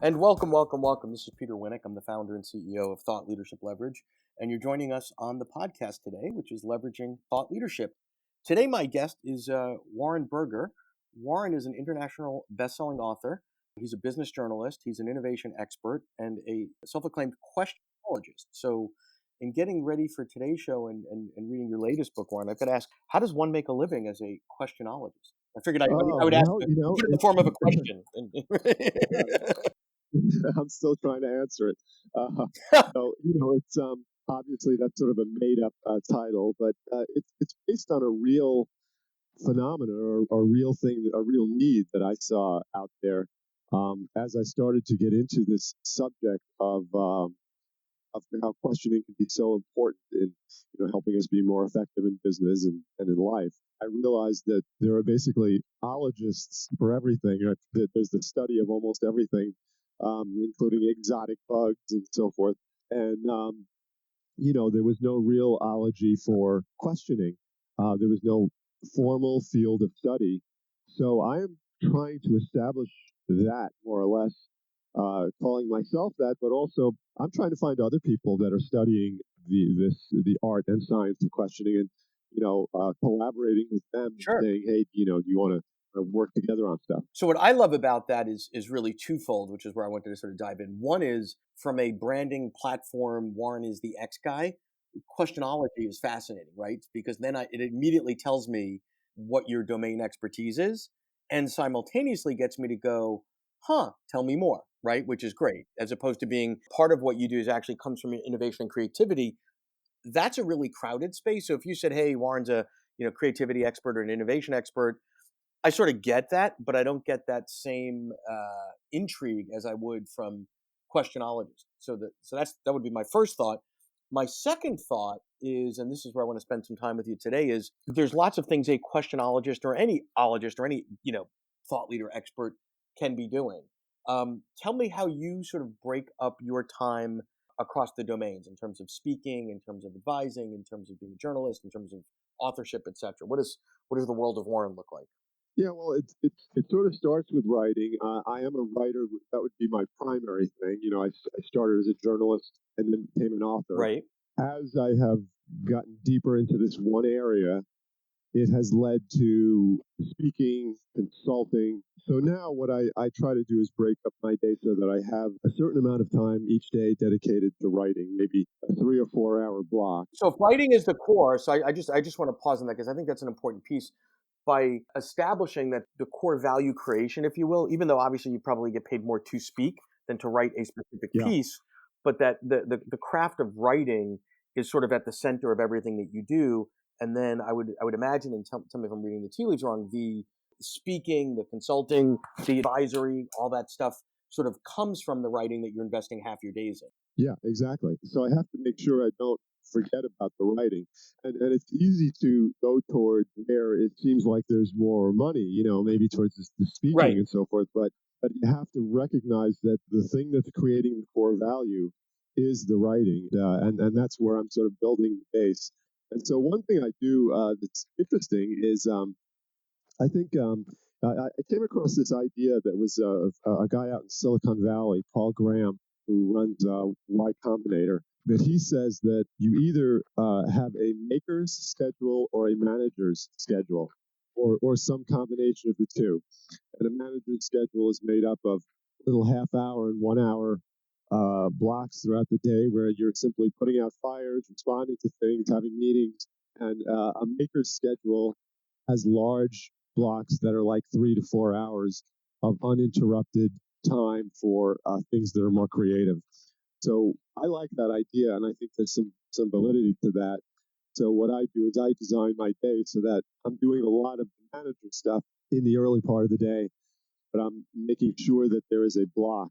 And welcome, welcome, welcome. This is Peter Winnick. I'm the founder and CEO of Thought Leadership Leverage. And you're joining us on the podcast today, which is Leveraging Thought Leadership. Today, my guest is Warren Berger. Warren is an international best-selling author. He's a business journalist. He's an innovation expert and a self-acclaimed questionologist. So in getting ready for today's show and reading your latest book, Warren, I've got to ask, how does one make a living as a questionologist? I figured I Oh, would ask, well, put it in the form of a question. I'm still trying to answer it. Uh, it's obviously that's sort of a made up title, but it's based on a real phenomenon or real thing, a real need that I saw out there as I started to get into this subject of how questioning can be so important in helping us be more effective in business and in life. I realized that there are basically ologists for everything. There's the study of almost everything, including exotic bugs and so forth. And there was no real ology for questioning. There was no formal field of study. So I am trying to establish that more or less, calling myself that, but also I'm trying to find other people that are studying the art and science of questioning, and collaborating with them and Sure. saying, hey, do you want to work together on stuff? So what I love about that is really twofold, which is where I wanted to sort of dive in. One is from a branding platform, Warren is the X guy. Questionology is fascinating, right? Because then it immediately tells me what your domain expertise is, and simultaneously gets me to go, huh, tell me more, right? Which is great, as opposed to being part of what you do is actually comes from your innovation and creativity. That's a really crowded space. So if you said, hey, Warren's a creativity expert or an innovation expert, I sort of get that, but I don't get that same intrigue as I would from questionologists. That would be my first thought. My second thought is, and this is where I want to spend some time with you today, is there's lots of things a questionologist or any ologist or any thought leader expert can be doing. Tell me how you sort of break up your time across the domains in terms of speaking, in terms of advising, in terms of being a journalist, in terms of authorship, etc. What does the world of Warren look like? Yeah, well, it sort of starts with writing. I am a writer. That would be my primary thing. I started as a journalist and then became an author. Right. As I have gotten deeper into this one area, it has led to speaking, consulting. So now what I try to do is break up my day so that I have a certain amount of time each day dedicated to writing, maybe a 3 or 4 hour block. So if writing is the core, so I just want to pause on that because I think that's an important piece. By establishing that the core value creation, if you will, even though obviously you probably get paid more to speak than to write a specific Yeah. piece, but that the craft of writing is sort of at the center of everything that you do. And then I would imagine, and tell me if I'm reading the tea leaves wrong, the speaking, the consulting, the advisory, all that stuff sort of comes from the writing that you're investing half your days in. Yeah, exactly. So I have to make sure I don't forget about the writing. And it's easy to go toward where it seems like there's more money, maybe towards the speaking Right. and so forth. But you have to recognize that the thing that's creating the core value is the writing. And that's where I'm sort of building the base. And so one thing I do that's interesting is I think I came across this idea that was a guy out in Silicon Valley, Paul Graham, who runs Y Combinator. That he says that you either have a maker's schedule or a manager's schedule, or some combination of the two. And a manager's schedule is made up of little half hour and 1 hour blocks throughout the day where you're simply putting out fires, responding to things, having meetings. And a maker's schedule has large blocks that are like 3 to 4 hours of uninterrupted time for things that are more creative. So I like that idea, and I think there's some validity to that. So what I do is I design my day so that I'm doing a lot of manager stuff in the early part of the day, but I'm making sure that there is a block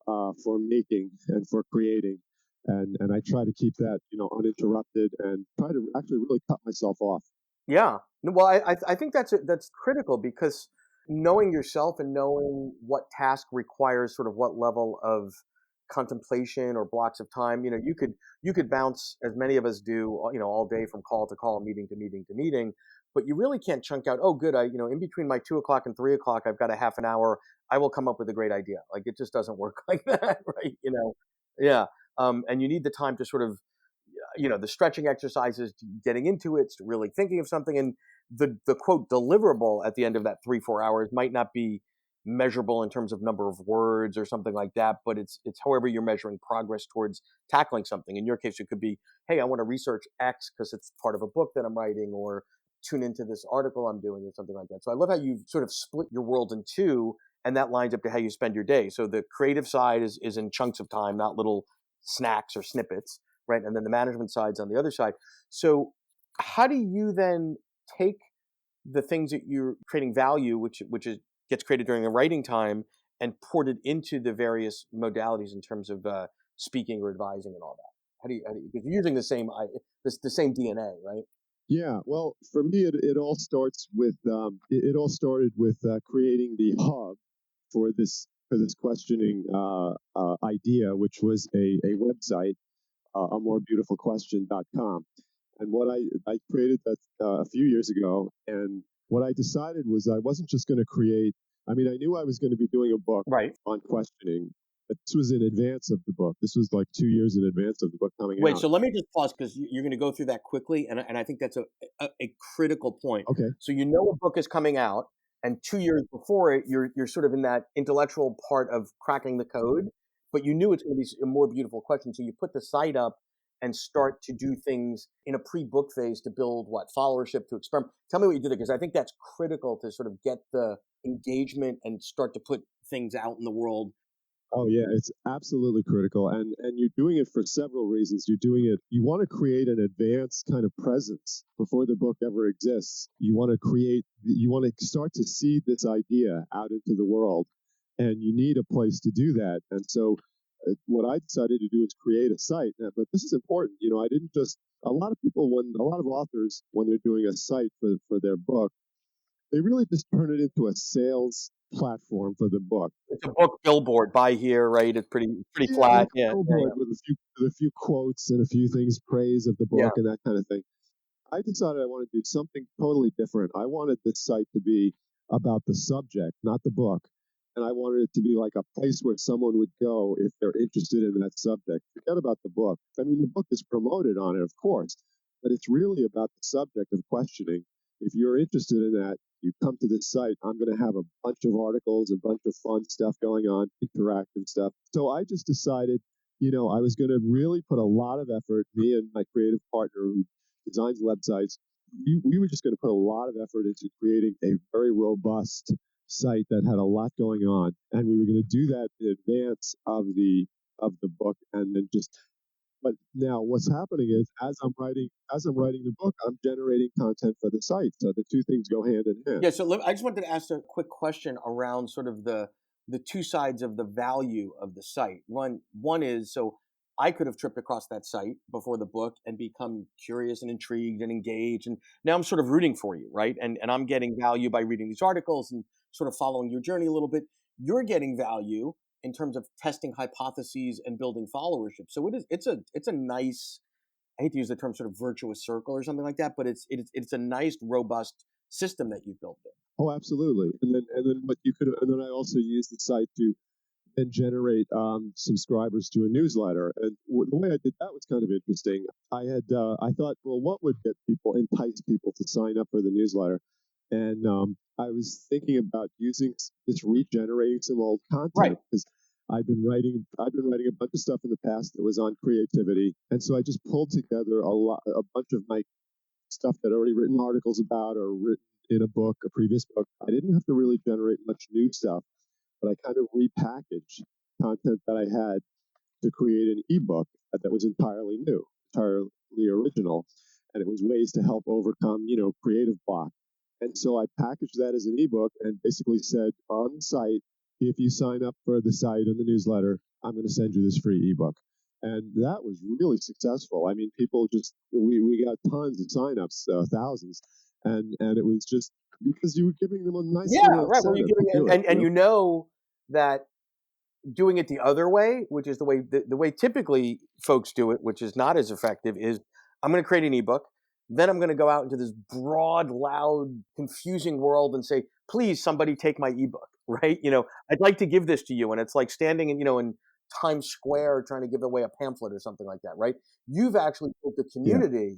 for making and for creating. And I try to keep that, uninterrupted and try to actually really cut myself off. Yeah. No, well, I think that's critical because knowing yourself and knowing what task requires sort of what level of contemplation or blocks of time, you could bounce as many of us do, all day from call to call, meeting to meeting to meeting. but you really can't chunk out, oh, good, in between my 2 o'clock and 3 o'clock, I've got a half an hour. I will come up with a great idea. Like it just doesn't work like that, right? Yeah. And you need the time to sort of, the stretching exercises, getting into it, really thinking of something, and the quote deliverable at the end of that 3-4 hours might not be measurable in terms of number of words or something like that, but it's however you're measuring progress towards tackling something. In your case, it could be, hey, I want to research X because it's part of a book that I'm writing, or tune into this article I'm doing, or something like that. So I love how you've sort of split your world in two, and that lines up to how you spend your day. So the creative side is in chunks of time, not little snacks or snippets, right? And then the management side's on the other side. So how do you then take the things that you're creating value, which is gets created during the writing time, and port it into the various modalities in terms of speaking or advising and all that? Because you're using the same DNA, right? Yeah, well, for me, it all starts with it all started with creating the hub for this questioning idea, which was a website, amorebeautifulquestion.com. And I created that a few years ago, and what I decided was I wasn't just going to create. I mean, I knew I was going to be doing a book Right. on questioning, but this was in advance of the book. This was like 2 years in advance of the book coming Wait, out. so let me just pause because you're going to go through that quickly, and I think that's a critical point. Okay. So a book is coming out, and 2 years before it, you're sort of in that intellectual part of cracking the code, but you knew it's going to be a more beautiful question. So you put the site up and start to do things in a pre-book phase to build what followership, to experiment. Tell me what you did there, because I think that's critical to sort of get the engagement and start to put things out in the world. Oh yeah, it's absolutely critical, and you're doing it for several reasons. You're doing it. You want to create an advanced kind of presence before the book ever exists. You want to create. You want to start to see this idea out into the world, and you need a place to do that. And so, what I decided to do is create a site. But this is important. I didn't just. A lot of people, when a lot of authors, when they're doing a site for their book, they really just turn it into a sales platform for the book. It's a book billboard, buy here, right? It's pretty Yeah, flat. like a Yeah, yeah, billboard with a few quotes and a few things praise of the yeah. book and that kind of thing. I decided I wanted to do something totally different. I wanted this site to be about the subject, not the book. And I wanted it to be like a place where someone would go if they're interested in that subject. Forget about the book. I mean, the book is promoted on it, of course, but it's really about the subject of questioning. If you're interested in that, you come to this site. I'm going to have a bunch of articles, a bunch of fun stuff going on, interactive stuff. So I just decided, I was going to really put a lot of effort, me and my creative partner who designs websites, we were just going to put a lot of effort into creating a very robust site that had a lot going on, and we were going to do that in advance of the book, and then just. But now, what's happening is, as I'm writing the book, I'm generating content for the site, so the two things go hand in hand. Yeah, so I just wanted to ask a quick question around sort of the two sides of the value of the site. One is, so I could have tripped across that site before the book and become curious and intrigued and engaged, and now I'm sort of rooting for you, right? And I'm getting value by reading these articles and sort of following your journey a little bit. You're getting value in terms of testing hypotheses and building followership. So it's a nice, I hate to use the term sort of virtuous circle or something like that, but it's a nice, robust system that you've built there. Oh, absolutely. And then what you could, and then I also use the site to and generate subscribers to a newsletter. And the way I did that was kind of interesting. I thought, well, what would entice people to sign up for the newsletter? And I was thinking about using just regenerating some old Right. content because I've been writing a bunch of stuff in the past that was on creativity, and so I just pulled together a bunch of my stuff that I'd already written articles about or written in a previous book. I didn't have to really generate much new stuff, but I kind of repackaged content that I had to create an ebook that was entirely new, entirely original, and it was ways to help overcome, creative block. And so I packaged that as an ebook and basically said on the site, if you sign up for the site and the newsletter, I'm going to send you this free ebook. And that was really successful. I mean, people just we got tons of signups, thousands, and it was just because you were giving them a nice Yeah, little right. Well, you're incentive to giving do it. and that doing it the other way, which is the way typically folks do it, which is not as effective, is I'm going to create an ebook. Then I'm going to go out into this broad, loud, confusing world and say, please, somebody take my ebook, right? I'd like to give this to you. And it's like standing in Times Square trying to give away a pamphlet or something like that, right? You've actually built a Yeah. community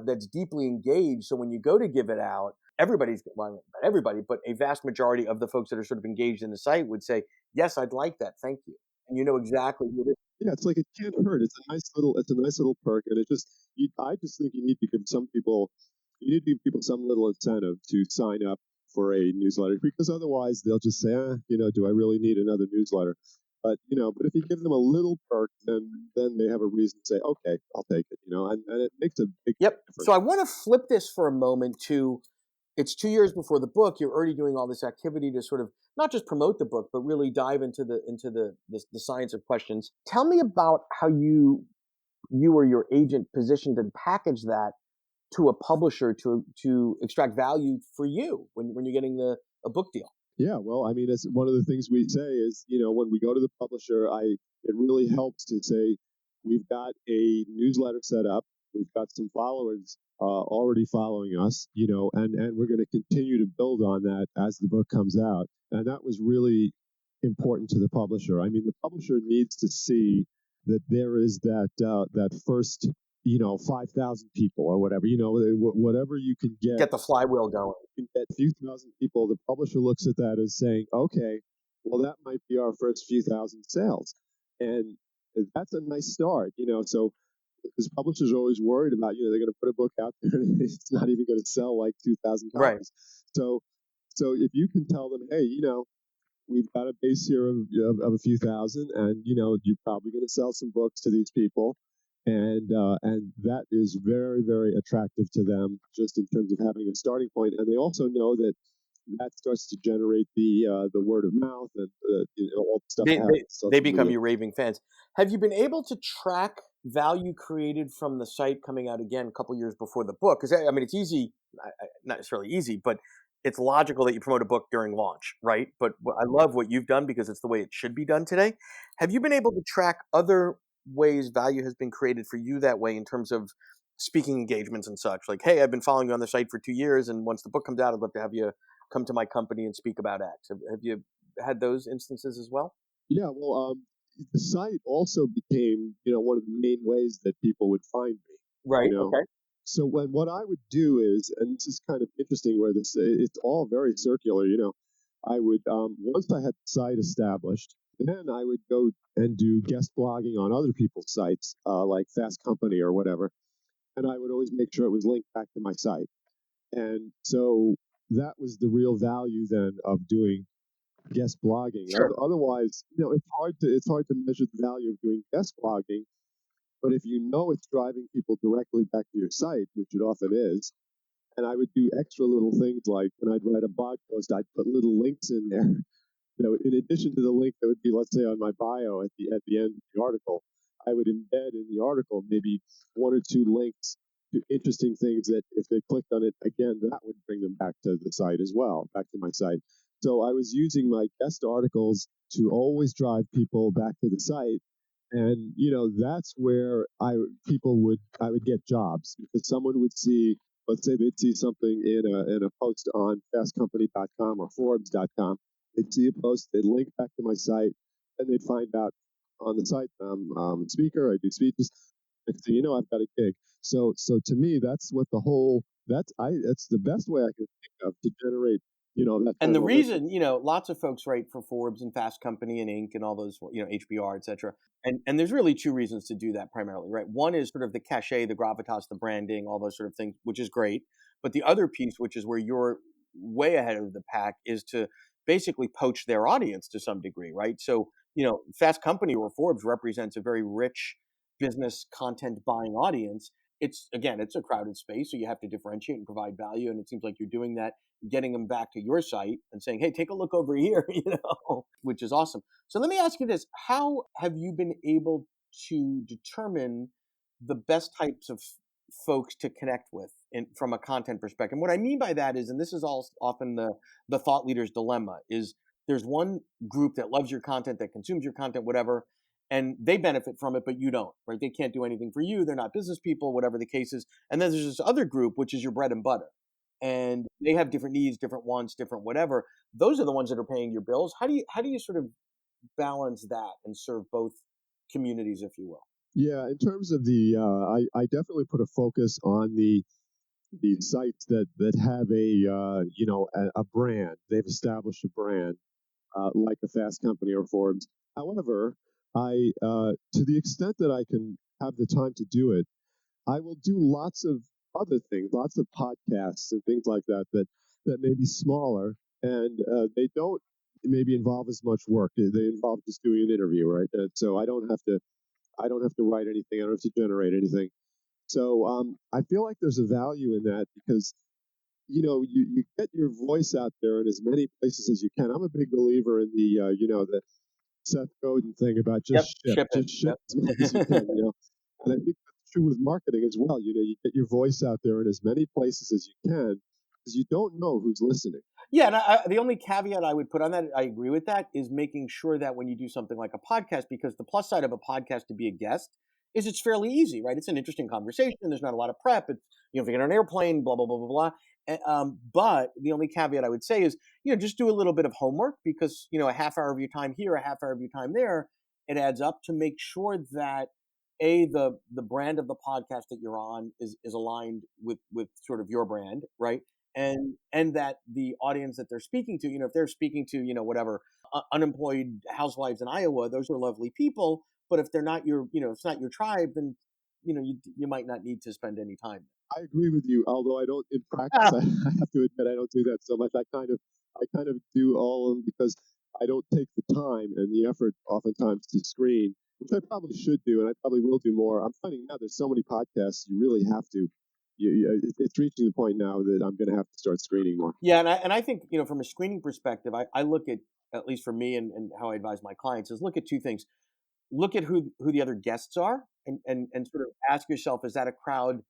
that's deeply engaged. So when you go to give it out, well, not everybody, but a vast majority of the folks that are sort of engaged in the site would say, yes, I'd like that. Thank you. And you know exactly who it is. Yeah, it's like it can't hurt. It's a nice little perk, and I just think you need to give people some little incentive to sign up for a newsletter because otherwise they'll just say, do I really need another newsletter? But if you give them a little perk, then they have a reason to say, okay, I'll take it, and it makes a big Yep. So difference. I want to flip this for a moment to it's 2 years before the book. You're already doing all this activity to sort of not just promote the book, but really dive into the science of questions. Tell me about how you or your agent positioned and packaged that to a publisher to extract value for you when you're getting a book deal. Yeah, well, I mean, it's one of the things we say is, when we go to the publisher, it really helps to say we've got a newsletter set up, we've got some followers already following us, and we're going to continue to build on that as the book comes out, and that was really important to the publisher. I mean, the publisher needs to see that there is that first 5,000 people or whatever, whatever you can get Get the flywheel going. get a few thousand people, the publisher looks at that as saying, okay, well, that might be our first few thousand sales. And that's a nice start, So, because publishers are always worried about, they're going to put a book out there and it's not even going to sell like 2,000 Right. copies. So, so if you can tell them, hey, we've got a base here of a few thousand, and you're probably going to sell some books to these people, and that is very very attractive to them just in terms of having a starting point, and they also know that that starts to generate the word of mouth and all the stuff They that happens they on they social become media. your raving fans. Have you been able to track value created from the site coming out again a couple years before the book? Because I mean, it's easy, not necessarily easy, but it's logical that you promote a book during launch, right? But I love what you've done because it's the way it should be done today. Have you been able to track other ways value has been created for you that way in terms of speaking engagements and such? Like, hey, I've been following you on the site for 2 years, and once the book comes out, I'd love to have you come to my company and speak about X. Have you had those instances as well? Yeah, well, the site also became one of the main ways that people would find me. You Right, know, okay. so what I would do is, and this is kind of interesting, where it's all very circular. I would once I had the site established, then I would go and do guest blogging on other people's sites, like Fast Company or whatever, and I would always make sure it was linked back to my site. And so that was the real value then of doing guest blogging. Sure. Otherwise, it's hard to measure the value of doing guest blogging. But if you know it's driving people directly back to your site, which it often is, and I would do extra little things like when I'd write a blog post, I'd put little links in there. In addition to the link that would be, let's say, on my bio at the end of the article, I would embed in the article maybe one or two links to interesting things that if they clicked on it again, that would bring them back to the site as well, back to my site. So I was using my guest articles to always drive people back to the site, and that's where I would get jobs because someone would see, let's say they'd see something in a post on fastcompany.com or forbes.com. They'd see a post, they'd link back to my site, and they'd find out on the site I'm a speaker, I do speeches. Next thing you know, I've got a gig. So to me, that's what the whole that's the best way I can think of to generate that And kind the of momentum. reason, lots of folks write for Forbes and Fast Company and Inc. and all those, HBR, et cetera. And there's really two reasons to do that primarily, right? One is sort of the cachet, the gravitas, the branding, all those sort of things, which is great. But the other piece, which is where you're way ahead of the pack, is to basically poach their audience to some degree, right? So, Fast Company or Forbes represents a very rich business content buying audience. It's a crowded space, so you have to differentiate and provide value. And it seems like you're doing that, getting them back to your site and saying, "Hey, take a look over here," which is awesome. So let me ask you this: how have you been able to determine the best types of folks to connect with from a content perspective? And what I mean by that is, and this is all often the thought leader's dilemma, is there's one group that loves your content, that consumes your content, whatever, and they benefit from it, but you don't, right? They can't do anything for you. They're not business people, whatever the case is. And then there's this other group, which is your bread and butter. And they have different needs, different wants, different whatever. Those are the ones that are paying your bills. How do you sort of balance that and serve both communities, if you will? Yeah, in terms of I definitely put a focus on the sites that have a brand. They've established a brand, like a Fast Company or Forbes. However, I to the extent that I can have the time to do it, I will do lots of other things, lots of podcasts and things like that may be smaller, and they don't maybe involve as much work. They involve just doing an interview, right? And so I don't have to write anything. I don't have to generate anything. So I feel like there's a value in that because you get your voice out there in as many places as you can. I'm a big believer in the Seth Godin thing about Yep, ship it. just ship Yep. as much as you can. And I think that's true with marketing as well. You get your voice out there in as many places as you can because you don't know who's listening. Yeah, and the only caveat I would put on that, I agree with that, is making sure that when you do something like a podcast, because the plus side of a podcast to be a guest is it's fairly easy, right? It's an interesting conversation. There's not a lot of prep. It's, if you get on an airplane, blah blah blah blah blah. But the only caveat I would say is, just do a little bit of homework because a half hour of your time here, a half hour of your time there, it adds up to make sure that the brand of the podcast that you're on is aligned with sort of your brand, right? And that the audience that they're speaking to, if they're speaking to, whatever, unemployed housewives in Iowa, those are lovely people. But if they're not your, it's not your tribe, then you might not need to spend any time. I agree with you, although I don't in practice. Ah, I have to admit I don't do that so much. I kind of do all of them because I don't take the time and the effort oftentimes to screen, which I probably should do, and I probably will do more. I'm finding now there's so many podcasts you really have to. It's reaching the point now that I'm going to have to start screening more. yeah, and I think from a screening perspective, I look at least for me and how I advise my clients is look at two things. Look at who the other guests are, and sort of ask yourself, is that a crowd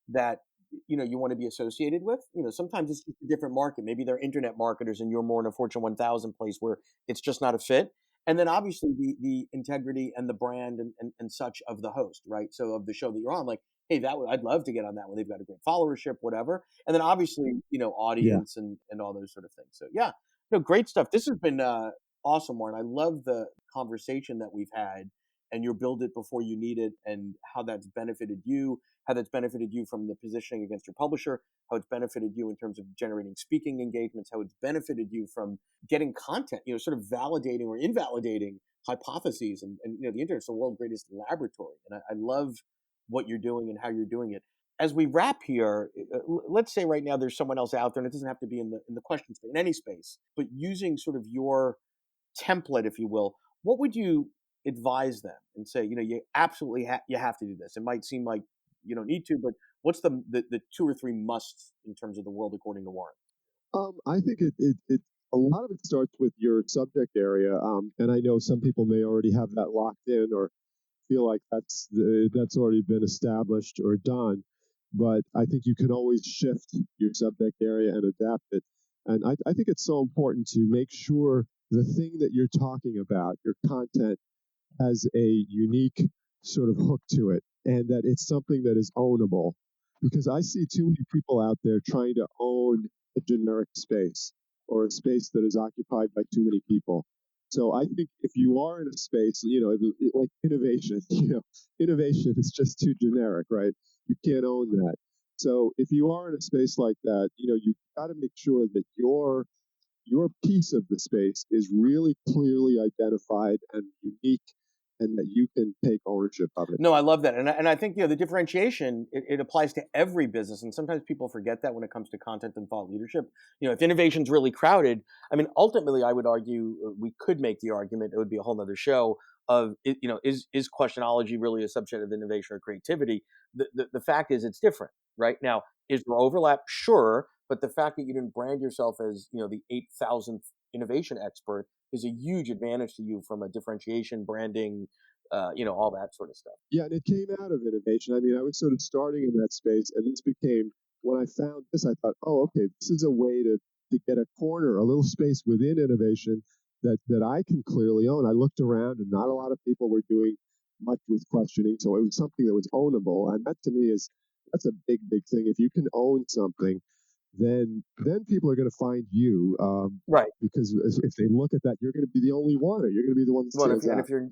that you want to be associated with? Sometimes it's just a different market. Maybe they're internet marketers, and you're more in a Fortune 1000 place where it's just not a fit. And then obviously the integrity and the brand and such of the host, right? So of the show that you're on, like, hey, I'd love to get on that one. They've got a great followership, whatever. And then obviously Yeah. audience and all those sort of things. So yeah, great stuff. This has been awesome, Warren. I love the conversation that we've had and your build it before you need it and how that's benefited you, how that's benefited you from the positioning against your publisher, how it's benefited you in terms of generating speaking engagements, how it's benefited you from getting content, sort of validating or invalidating hypotheses. And the internet's the world's greatest laboratory. And I love what you're doing and how you're doing it. As we wrap here, let's say right now there's someone else out there, and it doesn't have to be in the question space, in any space, but using sort of your template, if you will, what would you advise them and say, you absolutely you have to do this? It might seem like you don't need to, but what's the two or three musts in terms of the world according to Warren? I think it a lot of it starts with your subject area, and I know some people may already have that locked in or feel like that's already been established or done. But I think you can always shift your subject area and adapt it. And I think it's so important to make sure the thing that you're talking about, your content, has a unique sort of hook to it and that it's something that is ownable. Because I see too many people out there trying to own a generic space or a space that is occupied by too many people. So I think if you are in a space, like innovation, innovation is just too generic, right? You can't own that. So if you are in a space like that, you've got to make sure that your piece of the space is really clearly identified and unique and that you can take ownership of it. No, I love that, and I think the differentiation it applies to every business, and sometimes people forget that when it comes to content and thought leadership. If innovation's really crowded, I mean, ultimately, I would argue we could make the argument it would be a whole other show of is questionology really a subset of innovation or creativity? The fact is it's different, right? Now, is there overlap? Sure, but the fact that you didn't brand yourself as the 8,000th innovation expert is a huge advantage to you from a differentiation, branding, all that sort of stuff. Yeah, and it came out of innovation. I mean, I was sort of starting in that space, and this became when I found this. I thought, oh, okay, this is a way to get a corner, a little space within innovation that I can clearly own. I looked around, and not a lot of people were doing much with questioning, so it was something that was ownable, and that to me is that's a big thing. If you can own something, then people are going to find you, Right. because if they look at that, you're going to be the only one, or you're going to be the one that Well, stands if out. you're,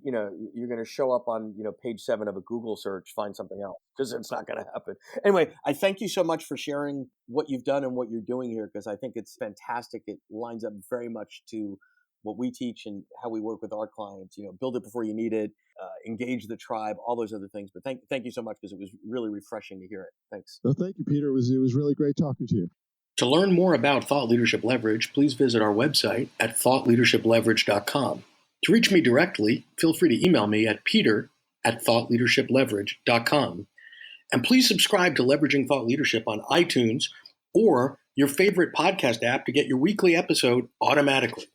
you're going to show up on, page 7 of a Google search, find something else because it's not going to happen. Anyway, I thank you so much for sharing what you've done and what you're doing here because I think it's fantastic. It lines up very much to what we teach and how we work with our clients. Build it before you need it, engage the tribe, all those other things. But thank you so much because it was really refreshing to hear it. Thanks. Well, thank you, Peter. It was really great talking to you. To learn more about Thought Leadership Leverage, please visit our website at thoughtleadershipleverage.com. To reach me directly, feel free to email me at peter@thoughtleadershipleverage.com. And please subscribe to Leveraging Thought Leadership on iTunes or your favorite podcast app to get your weekly episode automatically.